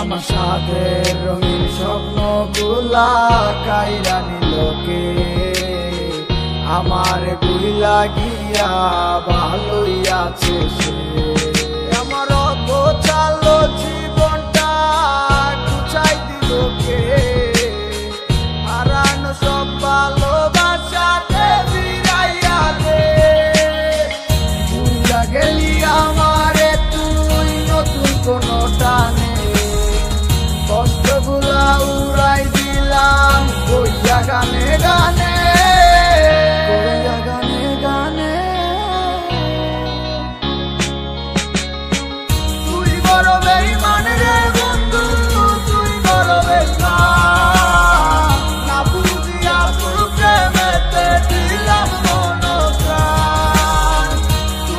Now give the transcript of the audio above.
আমার সাথে রঙিন স্বপ্নগুলা কাইরা নিলকে আমার বুইলা গিয়া ভালোই আছে সে। আমার অগোছালো জীবনটা গুছাই দিল কে, হারানো সব ভালোবাসাতে ফিরাইয়া দে। বুইলা গেলি আমারে তুই নতুন কোনো টানে, কষ্টগুলা উড়াই দিলাম বইয়া গানে গানে।